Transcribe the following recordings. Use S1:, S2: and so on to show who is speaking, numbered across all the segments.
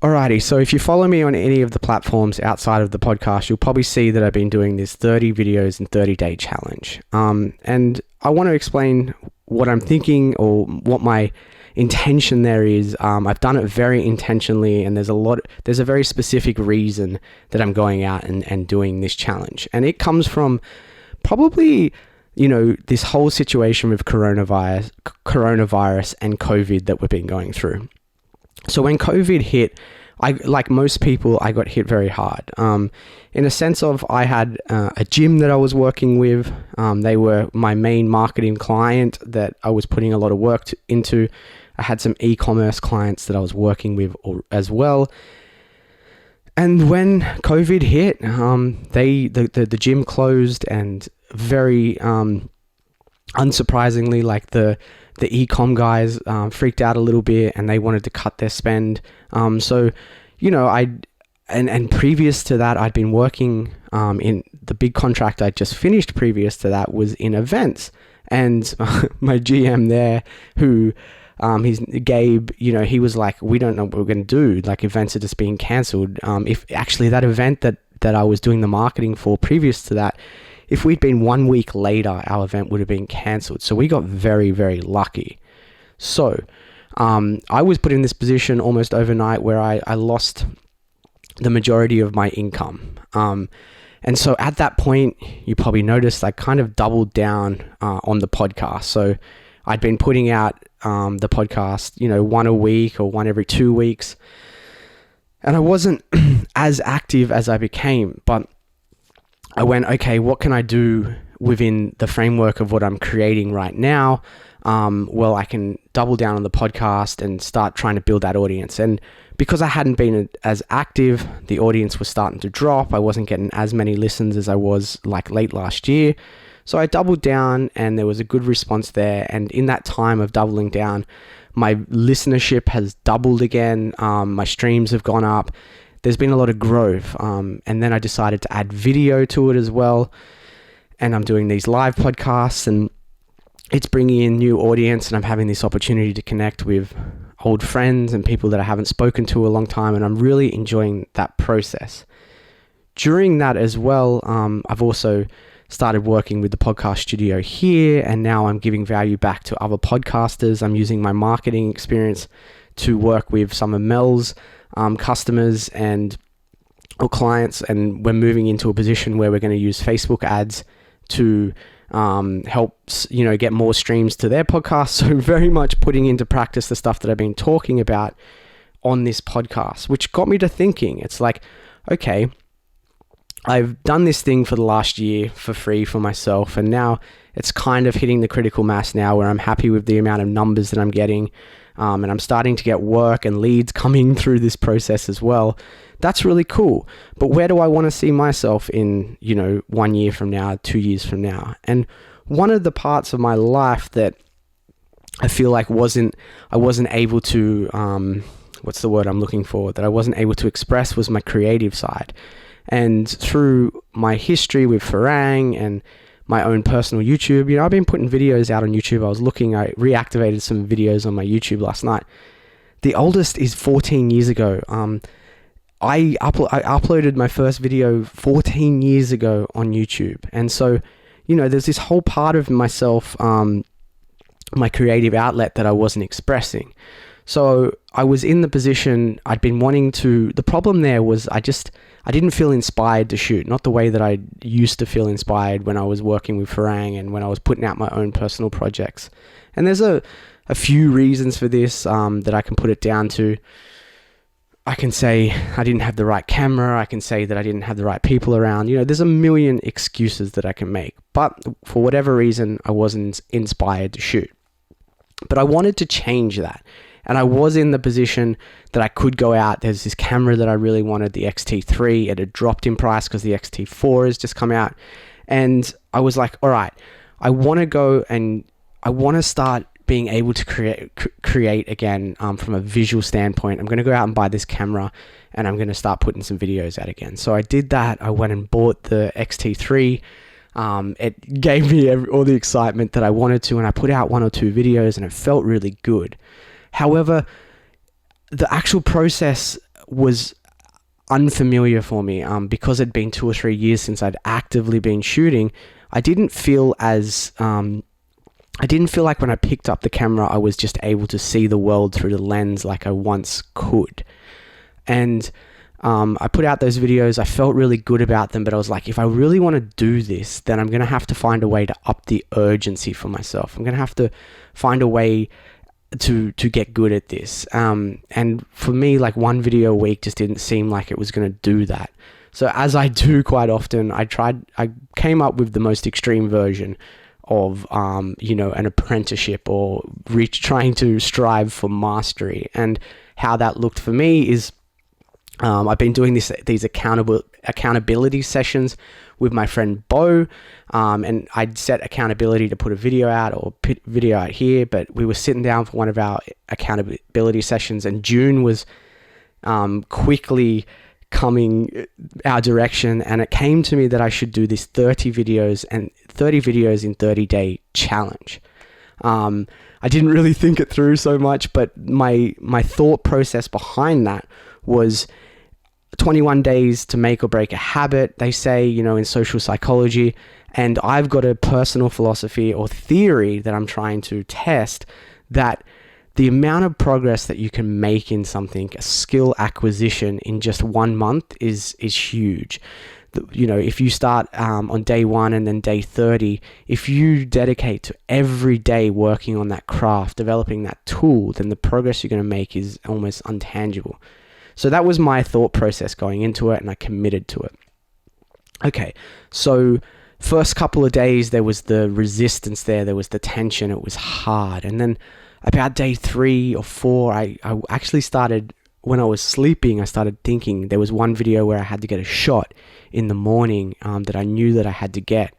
S1: Alrighty, so if you follow me on any of the platforms outside of the podcast, you'll probably see that I've been doing this 30 videos in 30-day challenge. And I want to explain what I'm thinking or what my intention there is. I've done it very intentionally, and there's a very specific reason that I'm going out and doing this challenge. And it comes from probably, this whole situation with coronavirus and COVID that we've been going through. So when COVID hit, like most people, I got hit very hard. In a sense of, I had a gym that I was working with. They were my main marketing client that I was putting a lot of work into. I had some e-commerce clients that I was working with as well. And when COVID hit, the gym closed, and very unsurprisingly, like the e-com guys freaked out a little bit, and they wanted to cut their spend. So, previous to that, I'd been working in the big contract I just finished previous to that was in events. And my GM there, who he's Gabe, he was like, we don't know what we're going to do. Like, events are just being cancelled. If actually that event that I was doing the marketing for previous to that, if we'd been 1 week later, our event would have been cancelled. So we got very, very lucky. So I was put in this position almost overnight where I lost the majority of my income. And so at that point, you probably noticed I kind of doubled down on the podcast. So I'd been putting out the podcast, one a week or one every 2 weeks. And I wasn't as active as I became, but I went, okay, what can I do within the framework of what I'm creating right now? Well, I can double down on the podcast and start trying to build that audience. And because I hadn't been as active, the audience was starting to drop. I wasn't getting as many listens as I was like late last year. So I doubled down, and there was a good response there. And in that time of doubling down, my listenership has doubled again. My streams have gone up. There's been a lot of growth. And then I decided to add video to it as well. And I'm doing these live podcasts, and it's bringing in new audience, and I'm having this opportunity to connect with old friends and people that I haven't spoken to a long time. And I'm really enjoying that process. During that as well, I've also started working with the podcast studio here, and now I'm giving value back to other podcasters. I'm using my marketing experience to work with some of Mel's customers or clients, and we're moving into a position where we're going to use Facebook ads to help get more streams to their podcast. So very much putting into practice the stuff that I've been talking about on this podcast, which got me to thinking. It's like, okay, I've done this thing for the last year for free for myself, and now it's kind of hitting the critical mass now where I'm happy with the amount of numbers that I'm getting, and I'm starting to get work and leads coming through this process as well. That's really cool. But where do I want to see myself in, 1 year from now, 2 years from now? And one of the parts of my life that I feel like I wasn't able to, what's the word I'm looking for, that I wasn't able to express was my creative side. And through my history with Farang and my own personal YouTube, I've been putting videos out on YouTube. I reactivated some videos on my YouTube last night. The oldest is 14 years ago. I uploaded my first video 14 years ago on YouTube. And so, there's this whole part of myself, my creative outlet that I wasn't expressing. So I was in the position I'd been wanting to. The problem there was I didn't feel inspired to shoot, not the way that I used to feel inspired when I was working with Farang and when I was putting out my own personal projects. And there's a few reasons for this that I can put it down to. I can say I didn't have the right camera. I can say that I didn't have the right people around. There's a million excuses that I can make. But for whatever reason, I wasn't inspired to shoot. But I wanted to change that. And I was in the position that I could go out. There's this camera that I really wanted, the X-T3. It had dropped in price because the X-T4 has just come out. And I was like, all right, I want to go and I want to start being able to create again from a visual standpoint. I'm going to go out and buy this camera, and I'm going to start putting some videos out again. So I did that. I went and bought the X-T3. It gave me all the excitement that I wanted to, and I put out 1 or 2 videos, and it felt really good. However, the actual process was unfamiliar for me. Because it'd been 2 or 3 years since I'd actively been shooting, I didn't feel like when I picked up the camera, I was just able to see the world through the lens like I once could. And I put out those videos. I felt really good about them, but I was like, if I really want to do this, then I'm going to have to find a way to up the urgency for myself. I'm going to have to find a way to get good at this. And for me, like, 1 video a week just didn't seem like it was going to do that. So as I do quite often, I came up with the most extreme version of, an apprenticeship or trying to strive for mastery. And how that looked for me is, I've been doing these accountability sessions with my friend Bo, and I'd set accountability to put a video out or put video out here, but we were sitting down for one of our accountability sessions, and June was quickly coming our direction, and it came to me that I should do this 30 videos in 30-day challenge. I didn't really think it through so much, but my thought process behind that was 21 days to make or break a habit, they say, in social psychology. And I've got a personal philosophy or theory that I'm trying to test, that the amount of progress that you can make in something, a skill acquisition in just 1 month is huge. If you start on day 1 and then day 30, if you dedicate to every day working on that craft, developing that tool, then the progress you're going to make is almost untangible. So that was my thought process going into it, and I committed to it. Okay, so first couple of days, there was the resistance there was the tension, it was hard. And then about day 3 or 4, I actually started, when I was sleeping, I started thinking. There was one video where I had to get a shot in the morning that I knew that I had to get.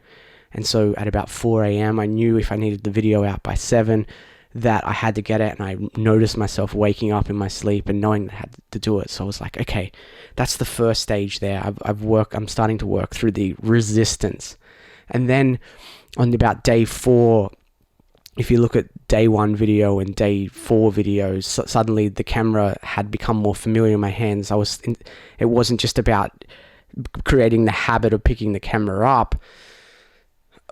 S1: And so at about 4 a.m., I knew if I needed the video out by 7, that I had to get it. And I noticed myself waking up in my sleep and knowing that I had to do it. So I was like, okay, that's the first stage there. I'm starting to work through the resistance. And then on about day 4, if you look at day 1 video and day 4 videos, suddenly the camera had become more familiar in my hands. It wasn't just about creating the habit of picking the camera up.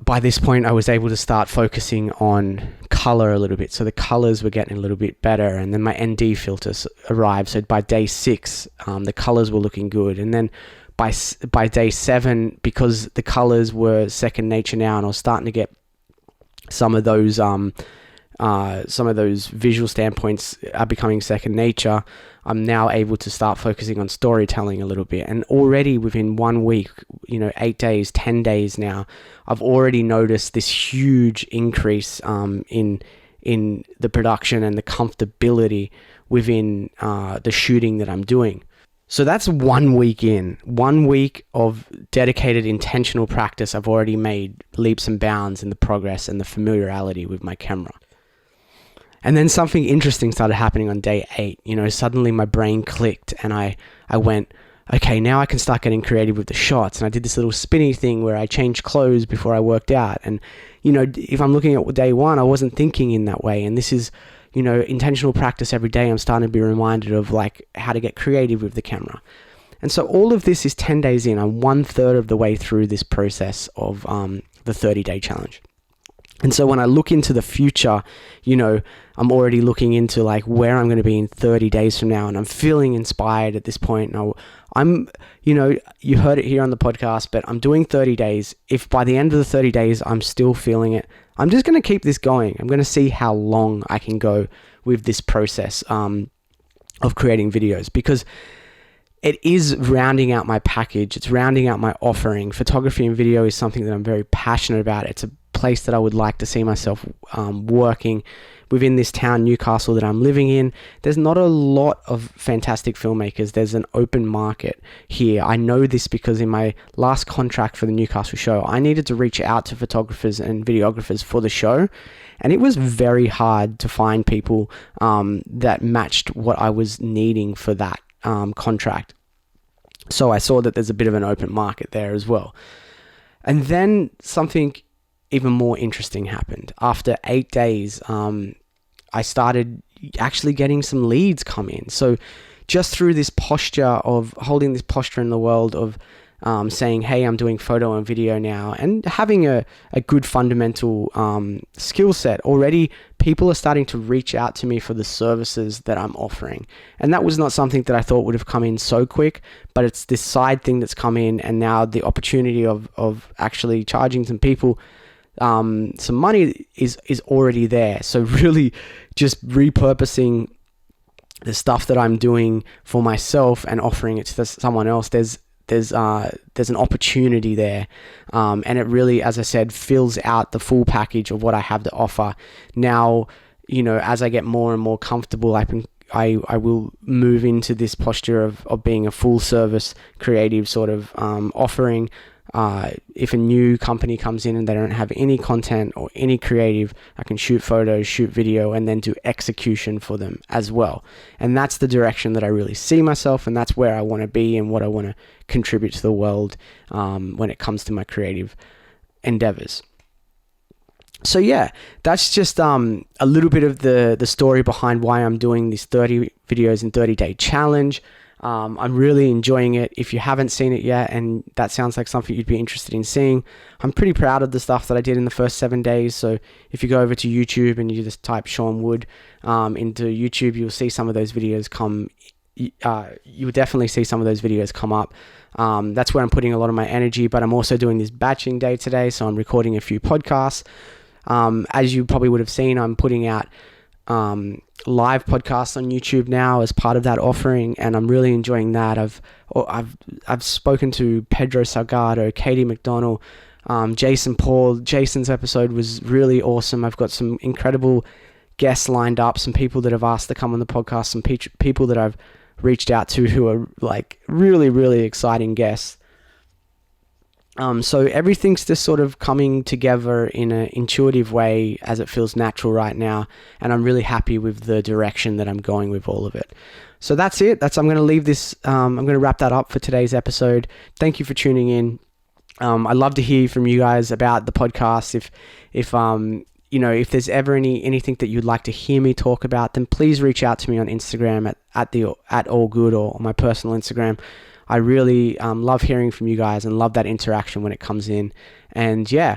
S1: By this point, I was able to start focusing on color a little bit. So the colors were getting a little bit better. And then my ND filters arrived. So by day 6, the colors were looking good. And then by day 7, because the colors were second nature now, and I was starting to get some of those visual standpoints are becoming second nature, I'm now able to start focusing on storytelling a little bit. And already within 1 week, 8 days, 10 days now, I've already noticed this huge increase in the production and the comfortability within the shooting that I'm doing. So that's 1 week in. 1 week of dedicated, intentional practice. I've already made leaps and bounds in the progress and the familiarity with my camera. And then something interesting started happening on day 8. Suddenly my brain clicked, and I went, okay, now I can start getting creative with the shots. And I did this little spinny thing where I changed clothes before I worked out. And, if I'm looking at day 1, I wasn't thinking in that way. And this is, intentional practice every day. I'm starting to be reminded of like how to get creative with the camera. And so all of this is 10 days in. I'm 1/3 of the way through this process of the 30-day challenge. And so when I look into the future, I'm already looking into like where I'm going to be in 30 days from now, and I'm feeling inspired at this point. Now, you heard it here on the podcast, but I'm doing 30 days. If by the end of the 30 days, I'm still feeling it, I'm just going to keep this going. I'm going to see how long I can go with this process of creating videos, because it is rounding out my package. It's rounding out my offering. Photography and video is something that I'm very passionate about. It's a place that I would like to see myself working within this town, Newcastle, that I'm living in. There's not a lot of fantastic filmmakers. There's an open market here. I know this because in my last contract for the Newcastle show, I needed to reach out to photographers and videographers for the show, and it was very hard to find people that matched what I was needing for that contract. So I saw that there's a bit of an open market there as well. And then something even more interesting happened. After 8 days, I started actually getting some leads come in. So just through this posture of holding this posture in the world of saying, hey, I'm doing photo and video now, and having a good fundamental skill set, already people are starting to reach out to me for the services that I'm offering. And that was not something that I thought would have come in so quick, but it's this side thing that's come in, and now the opportunity of actually charging some people some money is already there. So really just repurposing the stuff that I'm doing for myself and offering it to someone else, there's an opportunity there, and it really, as I said, fills out the full package of what I have to offer. Now, as I get more and more comfortable, I will move into this posture of being a full service creative sort of offering. If a new company comes in and they don't have any content or any creative, I can shoot photos, shoot video, and then do execution for them as well. And that's the direction that I really see myself, and that's where I want to be and what I want to contribute to the world when it comes to my creative endeavors. So yeah, that's just a little bit of the story behind why I'm doing this 30 videos in 30-day challenge. I'm really enjoying it. If you haven't seen it yet and that sounds like something you'd be interested in seeing, I'm pretty proud of the stuff that I did in the first 7 days. So if you go over to YouTube and you just type Sean Wood into YouTube, you'll see some of those videos come. You will definitely see some of those videos come up. That's where I'm putting a lot of my energy, but I'm also doing this batching day today. So I'm recording a few podcasts. As you probably would have seen, I'm putting out live podcasts on YouTube now as part of that offering, and I'm really enjoying that. I've spoken to Pedro Salgado, Katie McDonald, Jason Paul. Jason's episode was really awesome. I've got some incredible guests lined up, some people that have asked to come on the podcast, some people that I've reached out to who are like really, really exciting guests. So everything's just sort of coming together in an intuitive way as it feels natural right now. And I'm really happy with the direction that I'm going with all of it. So that's it. I'm going to leave this. I'm going to wrap that up for today's episode. Thank you for tuning in. I'd love to hear from you guys about the podcast. If there's ever anything that you'd like to hear me talk about, then please reach out to me on Instagram at All Good, or my personal Instagram. I really love hearing from you guys and love that interaction when it comes in. And yeah,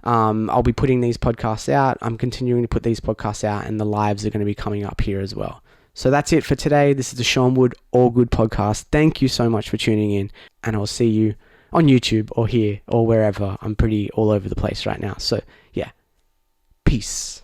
S1: I'll be putting these podcasts out. I'm continuing to put these podcasts out, and the lives are going to be coming up here as well. So that's it for today. This is the Sean Wood All Good podcast. Thank you so much for tuning in, and I'll see you on YouTube or here or wherever. I'm pretty all over the place right now. So yeah, peace.